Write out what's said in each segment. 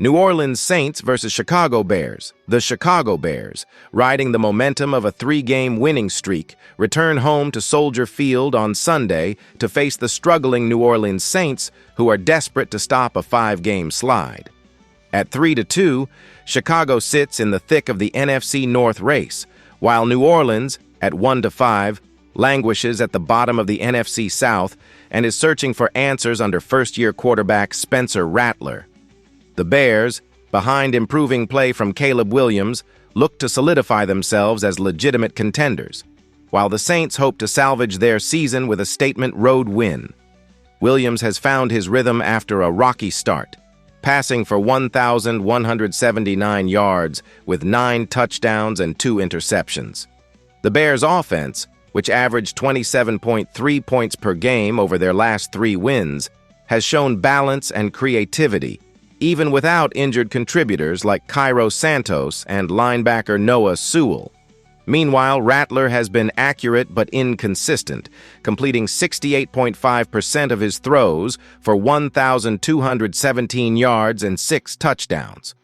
New Orleans Saints versus Chicago Bears. The Chicago Bears, riding the momentum of a 3-game winning streak, return home to Soldier Field on Sunday to face the struggling New Orleans Saints, who are desperate to stop a 5-game slide. At 3-2, Chicago sits in the thick of the NFC North race, while New Orleans, at 1-5, languishes at the bottom of the NFC South and is searching for answers under first-year quarterback Spencer Rattler. The Bears, behind improving play from Caleb Williams, look to solidify themselves as legitimate contenders, while the Saints hope to salvage their season with a statement road win. Williams has found his rhythm after a rocky start, passing for 1,179 yards with 9 touchdowns and 2 interceptions. The Bears' offense, which averaged 27.3 points per game over their last 3 wins, has shown balance and creativity, even without injured contributors like Cairo Santos and linebacker Noah Sewell. Meanwhile, Rattler has been accurate but inconsistent, completing 68.5% of his throws for 1,217 yards and 6 touchdowns.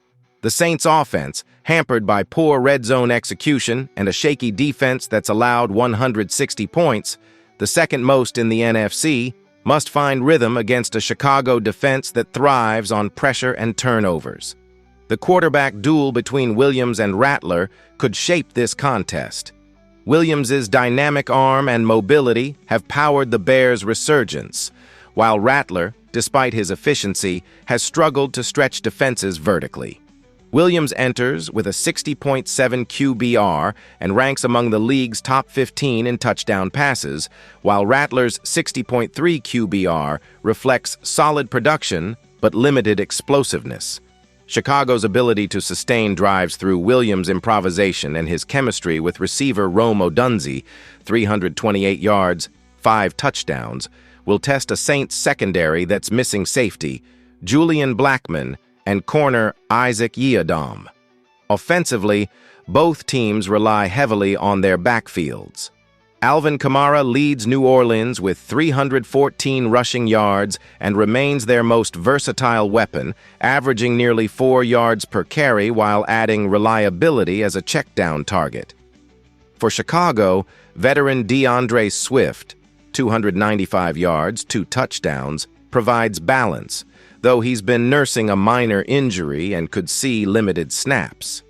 The Saints' offense, hampered by poor red zone execution and a shaky defense that's allowed 160 points, the second most in the NFC, must find rhythm against a Chicago defense that thrives on pressure and turnovers. The quarterback duel between Williams and Rattler could shape this contest. Williams's dynamic arm and mobility have powered the Bears' resurgence, while Rattler, despite his efficiency, has struggled to stretch defenses vertically. Williams enters with a 60.7 QBR and ranks among the league's top 15 in touchdown passes, while Rattler's 60.3 QBR reflects solid production but limited explosiveness. Chicago's ability to sustain drives through Williams' improvisation and his chemistry with receiver Rome Odunze, 328 yards, 5 touchdowns, will test a Saints secondary that's missing safety, Julian Blackmon, and corner Isaac Yiadom. Offensively, both teams rely heavily on their backfields. Alvin Kamara leads New Orleans with 314 rushing yards and remains their most versatile weapon, averaging nearly 4 yards per carry while adding reliability as a check-down target. For Chicago, veteran DeAndre Swift, 295 yards, 2 touchdowns, provides balance, though he's been nursing a minor injury and could see limited snaps.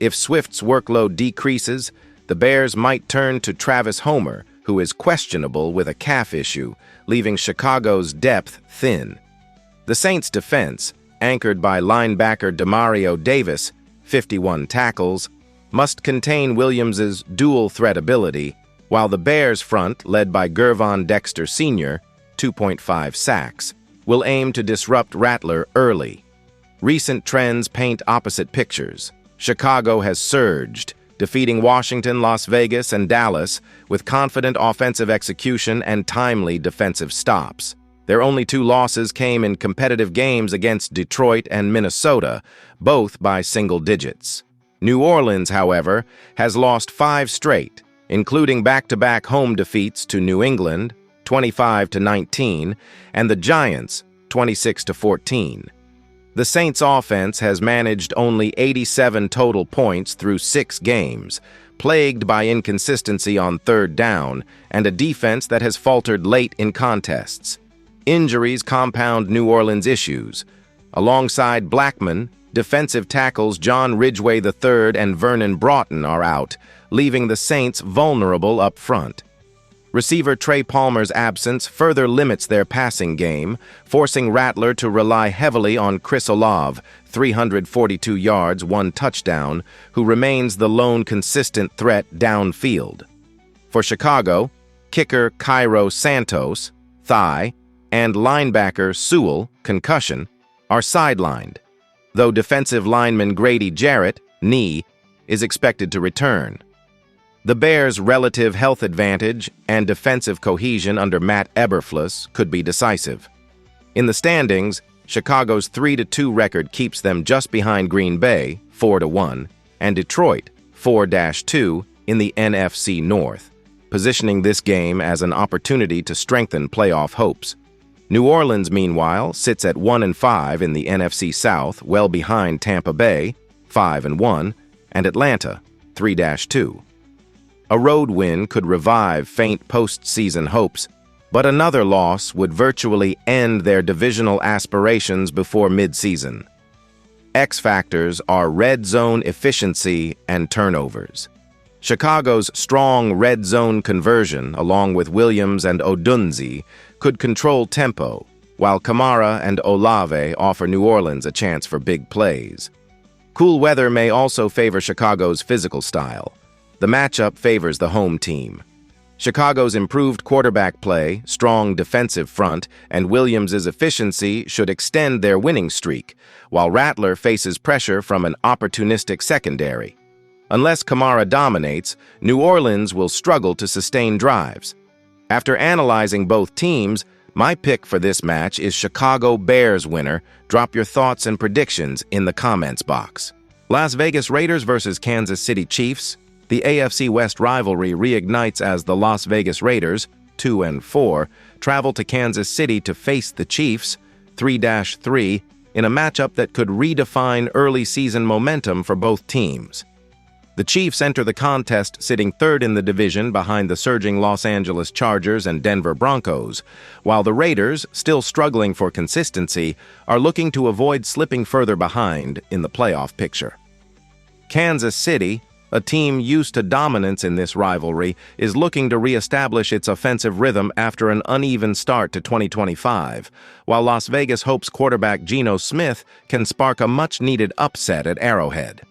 If Swift's workload decreases, the Bears might turn to Travis Homer, who is questionable with a calf issue, leaving Chicago's depth thin. The Saints' defense, anchored by linebacker Demario Davis, 51 tackles, must contain Williams's dual-threat ability, while the Bears' front, led by Gervon Dexter Sr., 2.5 sacks, will aim to disrupt Rattler early. Recent trends paint opposite pictures. Chicago has surged, defeating Washington, Las Vegas, and Dallas with confident offensive execution and timely defensive stops. Their only 2 losses came in competitive games against Detroit and Minnesota, both by single digits. New Orleans, however, has lost 5 straight, including back-to-back home defeats to New England, 25-19, and the Giants, 26-14. The Saints' offense has managed only 87 total points through 6 games, plagued by inconsistency on third down and a defense that has faltered late in contests. Injuries compound New Orleans' issues. Alongside Blackmon, defensive tackles John Ridgway III and Vernon Broughton are out, leaving the Saints vulnerable up front. Receiver Trey Palmer's absence further limits their passing game, forcing Rattler to rely heavily on Chris Olave, 342 yards, 1 touchdown, who remains the lone consistent threat downfield. For Chicago, kicker Cairo Santos, thigh, and linebacker Sewell, concussion, are sidelined, though defensive lineman Grady Jarrett, knee, is expected to return. The Bears' relative health advantage and defensive cohesion under Matt Eberflus could be decisive. In the standings, Chicago's 3-2 record keeps them just behind Green Bay, 4-1, and Detroit, 4-2, in the NFC North, positioning this game as an opportunity to strengthen playoff hopes. New Orleans, meanwhile, sits at 1-5 in the NFC South, well behind Tampa Bay, 5-1, and Atlanta, 3-2. A road win could revive faint postseason hopes, but another loss would virtually end their divisional aspirations before midseason. X factors are red zone efficiency and turnovers. Chicago's strong red zone conversion, along with Williams and Odunze, could control tempo, while Kamara and Olave offer New Orleans a chance for big plays. Cool weather may also favor Chicago's physical style. The matchup favors the home team. Chicago's improved quarterback play, strong defensive front, and Williams' efficiency should extend their winning streak, while Rattler faces pressure from an opportunistic secondary. Unless Kamara dominates, New Orleans will struggle to sustain drives. After analyzing both teams, my pick for this match is Chicago Bears winner. Drop your thoughts and predictions in the comments box. Las Vegas Raiders versus Kansas City Chiefs. The AFC West rivalry reignites as the Las Vegas Raiders, 2-4, travel to Kansas City to face the Chiefs, 3-3, in a matchup that could redefine early season momentum for both teams. The Chiefs enter the contest sitting third in the division behind the surging Los Angeles Chargers and Denver Broncos, while the Raiders, still struggling for consistency, are looking to avoid slipping further behind in the playoff picture. Kansas City, a team used to dominance in this rivalry, is looking to reestablish its offensive rhythm after an uneven start to 2025, while Las Vegas hopes quarterback Geno Smith can spark a much-needed upset at Arrowhead.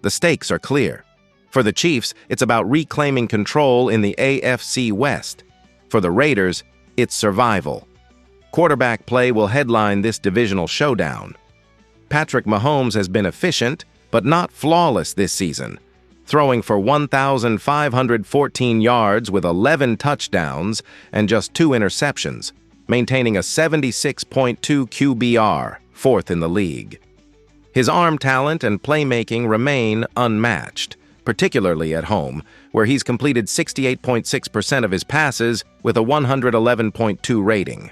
The stakes are clear. For the Chiefs, it's about reclaiming control in the AFC West. For the Raiders, it's survival. Quarterback play will headline this divisional showdown. Patrick Mahomes has been efficient, but not flawless this season, throwing for 1,514 yards with 11 touchdowns and just 2 interceptions, maintaining a 76.2 QBR, fourth in the league. His arm talent and playmaking remain unmatched, particularly at home, where he's completed 68.6% of his passes with a 111.2 rating.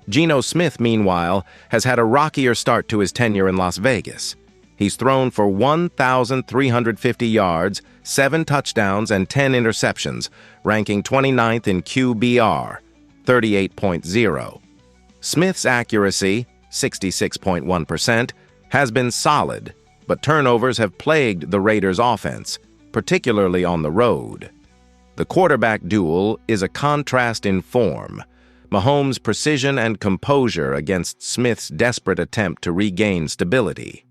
Geno Smith, meanwhile, has had a rockier start to his tenure in Las Vegas. He's thrown for 1,350 yards, 7 touchdowns, and 10 interceptions, ranking 29th in QBR, 38.0. Smith's accuracy, 66.1%, has been solid, but turnovers have plagued the Raiders' offense, particularly on the road. The quarterback duel is a contrast in form. Mahomes' precision and composure against Smith's desperate attempt to regain stability.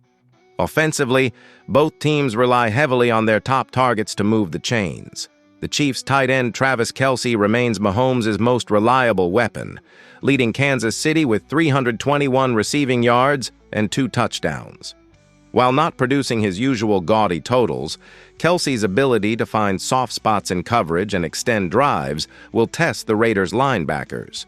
Offensively, both teams rely heavily on their top targets to move the chains. The Chiefs' tight end Travis Kelce remains Mahomes' most reliable weapon, leading Kansas City with 321 receiving yards and 2 touchdowns. While not producing his usual gaudy totals, Kelce's ability to find soft spots in coverage and extend drives will test the Raiders' linebackers.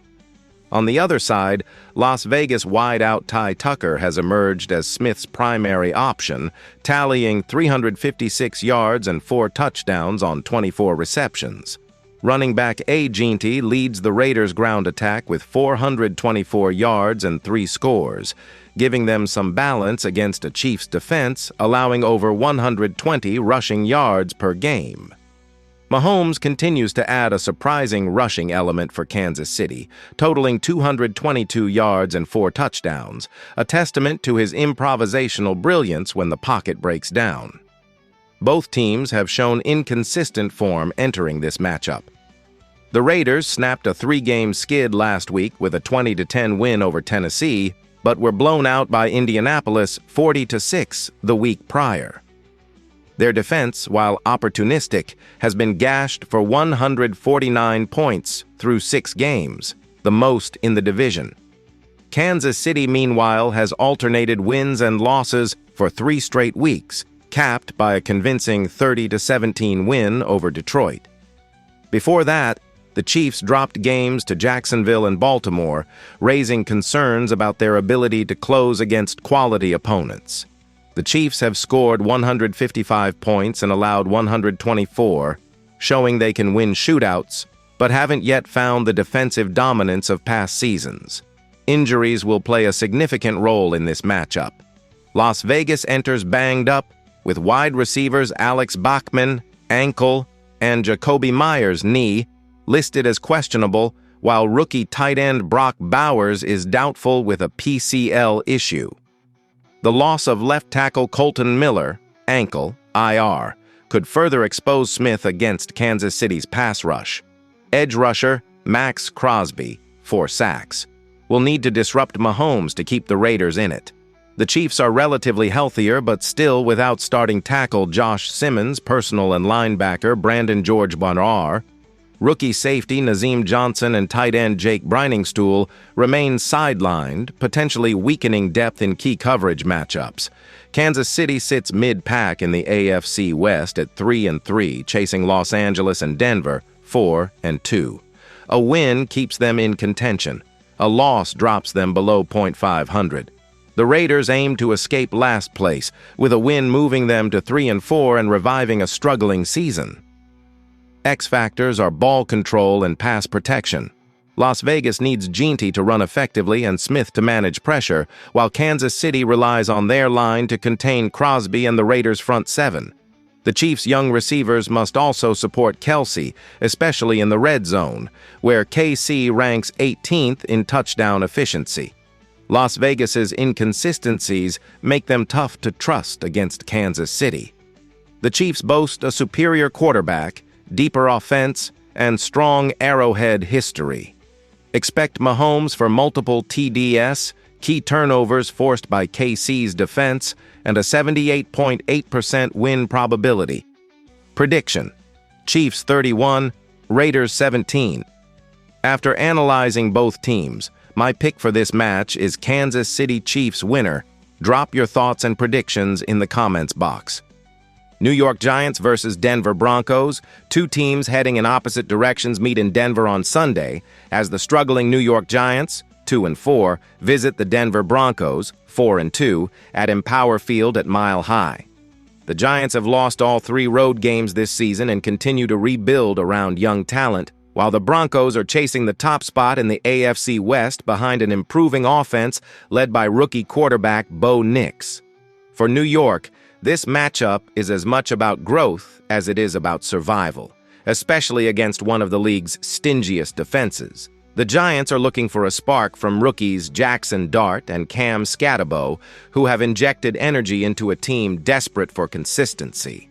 On the other side, Las Vegas wideout Ty Tucker has emerged as Smith's primary option, tallying 356 yards and 4 touchdowns on 24 receptions. Running back A. Gentry leads the Raiders' ground attack with 424 yards and 3 scores, giving them some balance against a Chiefs defense, allowing over 120 rushing yards per game. Mahomes continues to add a surprising rushing element for Kansas City, totaling 222 yards and 4 touchdowns, a testament to his improvisational brilliance when the pocket breaks down. Both teams have shown inconsistent form entering this matchup. The Raiders snapped a 3-game skid last week with a 20-10 win over Tennessee, but were blown out by Indianapolis 40-6 the week prior. Their defense, while opportunistic, has been gashed for 149 points through 6 games, the most in the division. Kansas City, meanwhile, has alternated wins and losses for 3 straight weeks, capped by a convincing 30-17 win over Detroit. Before that, the Chiefs dropped games to Jacksonville and Baltimore, raising concerns about their ability to close against quality opponents. The Chiefs have scored 155 points and allowed 124, showing they can win shootouts, but haven't yet found the defensive dominance of past seasons. Injuries will play a significant role in this matchup. Las Vegas enters banged up, with wide receivers Alex Bachman, ankle, and Jacoby Myers, knee, listed as questionable, while rookie tight end Brock Bowers is doubtful with a PCL issue. The loss of left tackle Colton Miller, ankle, IR, could further expose Smith against Kansas City's pass rush. Edge rusher Max Crosby, 4 sacks, will need to disrupt Mahomes to keep the Raiders in it. The Chiefs are relatively healthier, but still without starting tackle Josh Simmons, personal and linebacker Brandon George Bonnar. Rookie safety Nazim Johnson and tight end Jake Briningstool remain sidelined, potentially weakening depth in key coverage matchups. Kansas City sits mid-pack in the AFC West at 3-3, chasing Los Angeles and Denver 4-2. A win keeps them in contention. A loss drops them below .500. The Raiders aim to escape last place, with a win moving them to 3-4 and reviving a struggling season. X factors are ball control and pass protection. Las Vegas needs Ginty to run effectively and Smith to manage pressure, while Kansas City relies on their line to contain Crosby and the Raiders' front seven. The Chiefs' young receivers must also support Kelsey, especially in the red zone, where KC ranks 18th in touchdown efficiency. Las Vegas's inconsistencies make them tough to trust against Kansas City. The Chiefs boast a superior quarterback, deeper offense, and strong Arrowhead history. Expect Mahomes for multiple TDS, key turnovers forced by KC's defense, and a 78.8% win probability. Prediction: Chiefs 31, Raiders 17. After analyzing both teams, my pick for this match is Kansas City Chiefs winner. Drop your thoughts and predictions in the comments box. New York Giants versus Denver Broncos. Two teams heading in opposite directions meet in Denver on Sunday as the struggling New York Giants, 2-4, visit the Denver Broncos, 4-2, at Empower Field at Mile High. The Giants have lost all 3 road games this season and continue to rebuild around young talent, while the Broncos are chasing the top spot in the AFC West behind an improving offense led by rookie quarterback Bo Nix. For New York, this matchup is as much about growth as it is about survival, especially against one of the league's stingiest defenses. The Giants are looking for a spark from rookies Jackson Dart and Cam Scatterbo, who have injected energy into a team desperate for consistency.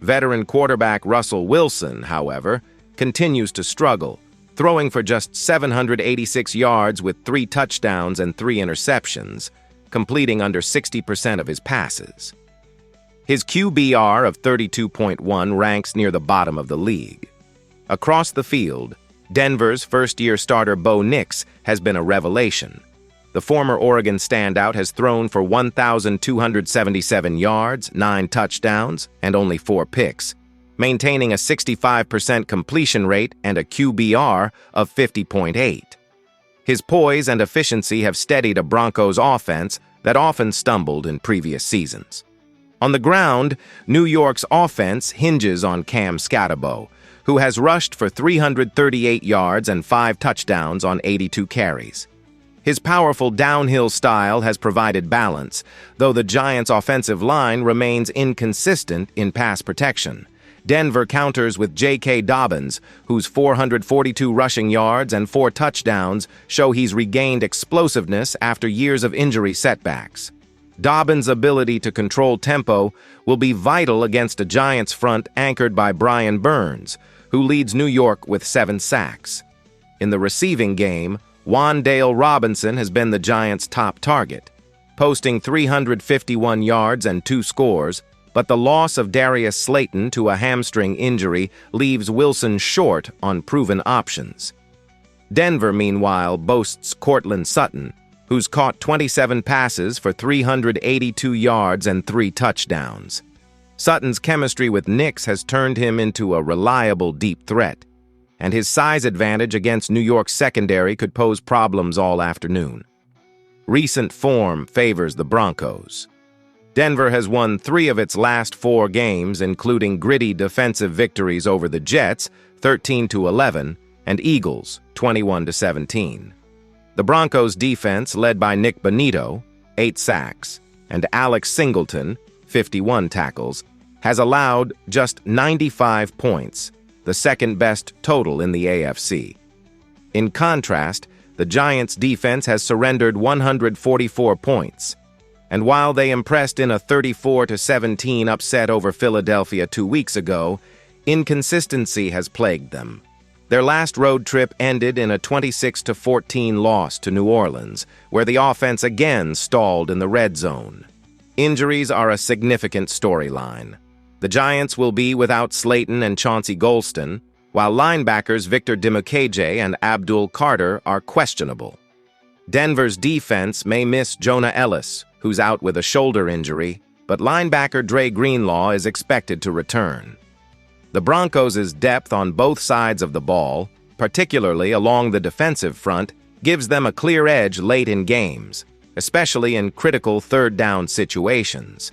Veteran quarterback Russell Wilson, however, continues to struggle, throwing for just 786 yards with 3 touchdowns and 3 interceptions, completing under 60% of his passes. His QBR of 32.1 ranks near the bottom of the league. Across the field, Denver's first-year starter Bo Nix has been a revelation. The former Oregon standout has thrown for 1,277 yards, 9 touchdowns, and only 4 picks, maintaining a 65% completion rate and a QBR of 50.8. His poise and efficiency have steadied a Broncos offense that often stumbled in previous seasons. On the ground, New York's offense hinges on Cam Scatterbo, who has rushed for 338 yards and 5 touchdowns on 82 carries. His powerful downhill style has provided balance, though the Giants' offensive line remains inconsistent in pass protection. Denver counters with J.K. Dobbins, whose 442 rushing yards and 4 touchdowns show he's regained explosiveness after years of injury setbacks. Dobbins' ability to control tempo will be vital against a Giants front anchored by Brian Burns, who leads New York with 7 sacks. In the receiving game, Wan'Dale Robinson has been the Giants' top target, posting 351 yards and 2 scores, but the loss of Darius Slayton to a hamstring injury leaves Wilson short on proven options. Denver, meanwhile, boasts Courtland Sutton, who's caught 27 passes for 382 yards and 3 touchdowns. Sutton's chemistry with Nix has turned him into a reliable deep threat, and his size advantage against New York's secondary could pose problems all afternoon. Recent form favors the Broncos. Denver has won 3 of its last 4 games, including gritty defensive victories over the Jets, 13-11, and Eagles, 21-17. The Broncos' defense, led by Nick Bonito, 8 sacks, and Alex Singleton, 51 tackles, has allowed just 95 points, the second-best total in the AFC. In contrast, the Giants' defense has surrendered 144 points, and while they impressed in a 34-17 upset over Philadelphia 2 weeks ago, inconsistency has plagued them. Their last road trip ended in a 26-14 loss to New Orleans, where the offense again stalled in the red zone. Injuries are a significant storyline. The Giants will be without Slayton and Chauncey Golston, while linebackers Victor Dimukeje and Abdul Carter are questionable. Denver's defense may miss Jonah Ellis, who's out with a shoulder injury, but linebacker Dre Greenlaw is expected to return. The Broncos' depth on both sides of the ball, particularly along the defensive front, gives them a clear edge late in games, especially in critical third-down situations.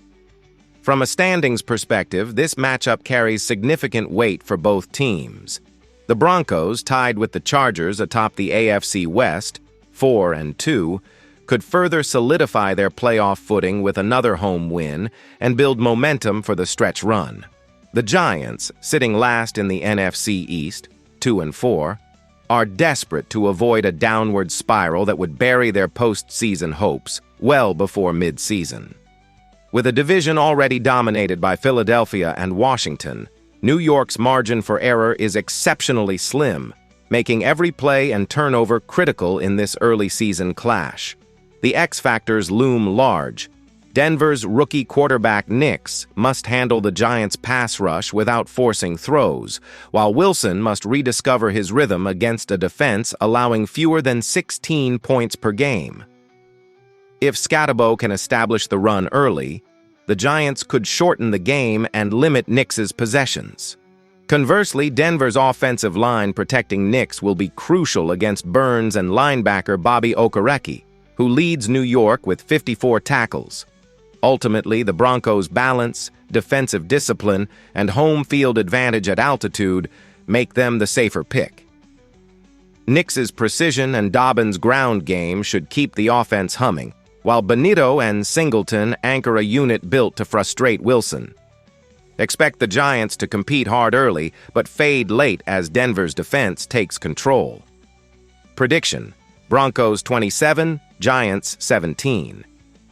From a standings perspective, this matchup carries significant weight for both teams. The Broncos, tied with the Chargers atop the AFC West, 4-2, could further solidify their playoff footing with another home win and build momentum for the stretch run. The Giants, sitting last in the NFC East, 2-4, are desperate to avoid a downward spiral that would bury their postseason hopes well before mid-season. With a division already dominated by Philadelphia and Washington, New York's margin for error is exceptionally slim, making every play and turnover critical in this early season clash. The X factors loom large. Denver's rookie quarterback Nix must handle the Giants' pass rush without forcing throws, while Wilson must rediscover his rhythm against a defense allowing fewer than 16 points per game. If Scatterbo can establish the run early, the Giants could shorten the game and limit Nix's possessions. Conversely, Denver's offensive line protecting Nix will be crucial against Burns and linebacker Bobby Okereke, who leads New York with 54 tackles. Ultimately, the Broncos' balance, defensive discipline, and home field advantage at altitude make them the safer pick. Nix's precision and Dobbins' ground game should keep the offense humming, while Bonito and Singleton anchor a unit built to frustrate Wilson. Expect the Giants to compete hard early, but fade late as Denver's defense takes control. Prediction: Broncos 27, Giants 17.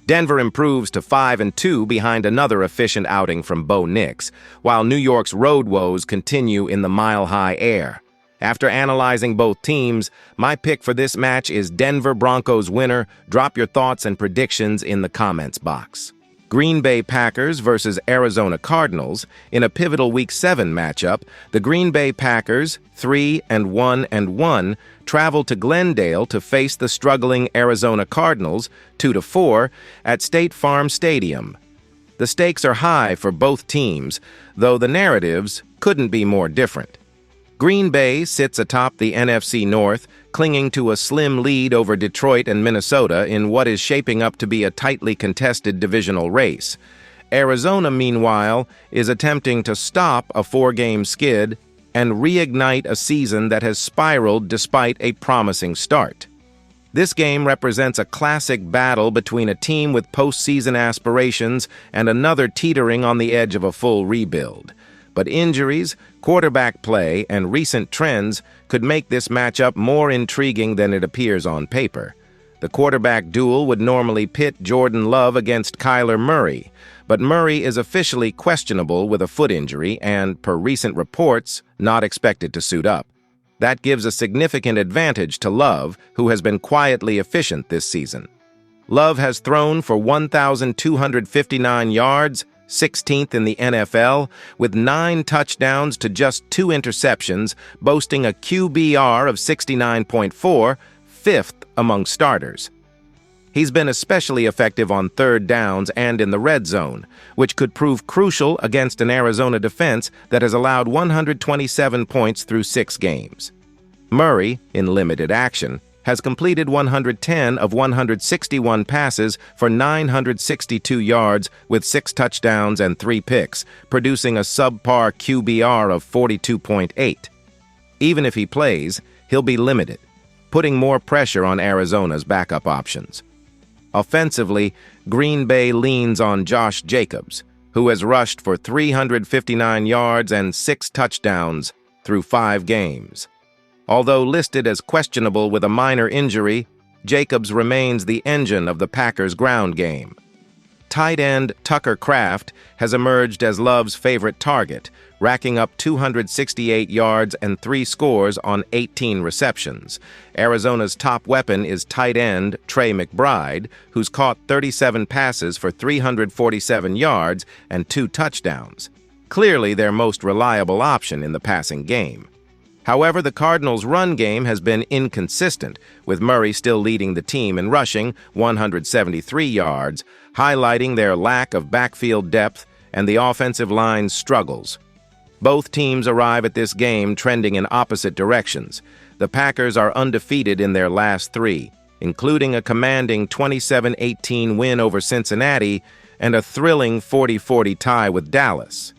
Denver improves to 5-2 behind another efficient outing from Bo Nix, while New York's road woes continue in the mile-high air. After analyzing both teams, my pick for this match is Denver Broncos winner. Drop your thoughts and predictions in the comments box. Green Bay Packers versus Arizona Cardinals. In a pivotal Week 7 matchup, the Green Bay Packers, 3-1-1, travel to Glendale to face the struggling Arizona Cardinals, 2-4, at State Farm Stadium. The stakes are high for both teams, though the narratives couldn't be more different. Green Bay sits atop the NFC North, clinging to a slim lead over Detroit and Minnesota in what is shaping up to be a tightly contested divisional race. Arizona, meanwhile, is attempting to stop a 4-game skid and reignite a season that has spiraled despite a promising start. This game represents a classic battle between a team with postseason aspirations and another teetering on the edge of a full rebuild. But injuries, quarterback play, and recent trends could make this matchup more intriguing than it appears on paper. The quarterback duel would normally pit Jordan Love against Kyler Murray, but Murray is officially questionable with a foot injury and, per recent reports, not expected to suit up. That gives a significant advantage to Love, who has been quietly efficient this season. Love has thrown for 1,259 yards, 16th in the NFL, with 9 touchdowns to just 2 interceptions, boasting a QBR of 69.4, 5th among starters. He's been especially effective on third downs and in the red zone, which could prove crucial against an Arizona defense that has allowed 127 points through 6 games. Murray, in limited action, has completed 110 of 161 passes for 962 yards with 6 touchdowns and 3 picks, producing a subpar QBR of 42.8. Even if he plays, he'll be limited. putting more pressure on Arizona's backup options. Offensively, Green Bay leans on Josh Jacobs, who has rushed for 359 yards and 6 touchdowns through 5 games. Although listed as questionable with a minor injury, Jacobs remains the engine of the Packers' ground game. Tight end Tucker Kraft has emerged as Love's favorite target, racking up 268 yards and 3 scores on 18 receptions. Arizona's top weapon is tight end Trey McBride, who's caught 37 passes for 347 yards and 2 touchdowns. Clearly their most reliable option in the passing game. However, the Cardinals' run game has been inconsistent, with Murray still leading the team in rushing 173 yards, highlighting their lack of backfield depth and the offensive line's struggles. Both teams arrive at this game trending in opposite directions. The Packers are undefeated in their last 3, including a commanding 27-18 win over Cincinnati and a thrilling 40-40 tie with Dallas.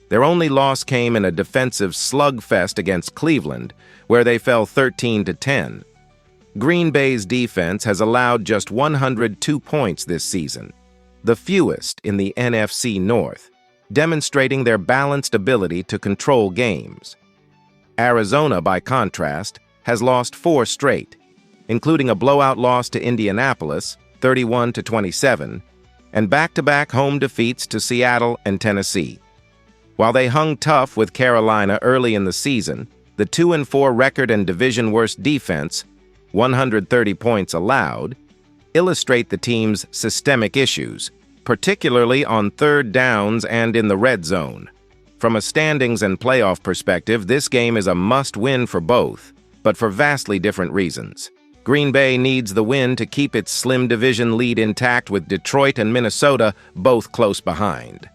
Their only loss came in a defensive slugfest against Cleveland, where they fell 13-10. Green Bay's defense has allowed just 102 points this season, the fewest in the NFC North, demonstrating their balanced ability to control games. Arizona, by contrast, has lost 4 straight, including a blowout loss to Indianapolis, 31-27, and back-to-back home defeats to Seattle and Tennessee. While they hung tough with Carolina early in the season, the 2-4 record and division-worst defense, 130 points allowed, illustrate the team's systemic issues, particularly on third downs and in the red zone. From a standings and playoff perspective, this game is a must-win for both, but for vastly different reasons. Green Bay needs the win to keep its slim division lead intact, with Detroit and Minnesota both close behind.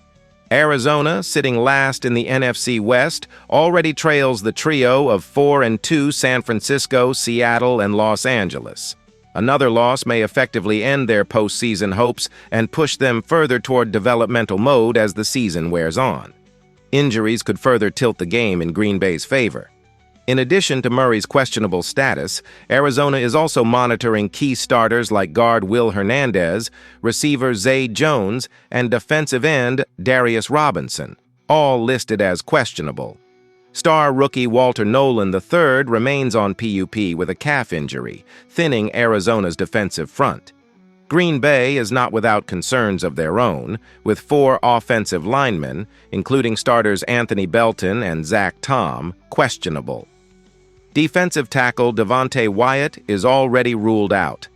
Arizona, sitting last in the NFC West, already trails the trio of 4-2 San Francisco, Seattle, and Los Angeles. Another loss may effectively end their postseason hopes and push them further toward developmental mode as the season wears on. Injuries could further tilt the game in Green Bay's favor. In addition to Murray's questionable status, Arizona is also monitoring key starters like guard Will Hernandez, receiver Zay Jones, and defensive end Darius Robinson, all listed as questionable. Star rookie Walter Nolan III remains on PUP with a calf injury, thinning Arizona's defensive front. Green Bay is not without concerns of their own, with 4 offensive linemen, including starters Anthony Belton and Zach Tom, questionable. Defensive tackle Devontae Wyatt is already ruled out.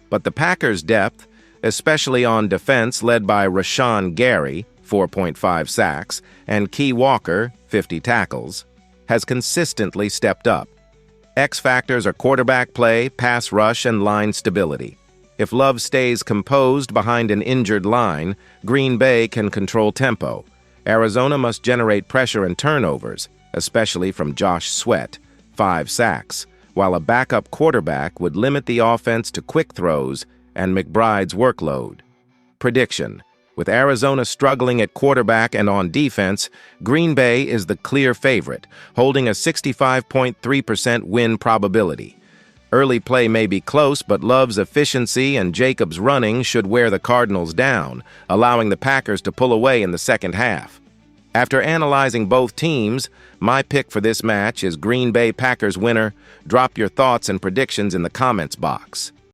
But the Packers' depth, especially on defense led by Rashawn Gary, 4.5 sacks, and Key Walker, 50 tackles, has consistently stepped up. X factors are quarterback play, pass rush, and line stability. If Love stays composed behind an injured line, Green Bay can control tempo. Arizona must generate pressure and turnovers, especially from Josh Sweat, 5 sacks, while a backup quarterback would limit the offense to quick throws and McBride's workload. Prediction: with Arizona struggling at quarterback and on defense, Green Bay is the clear favorite, holding a 65.3% win probability. Early play may be close, but Love's efficiency and Jacobs' running should wear the Cardinals down, allowing the Packers to pull away in the second half. After analyzing both teams, my pick for this match is Green Bay Packers winner. Drop your thoughts and predictions in the comments box.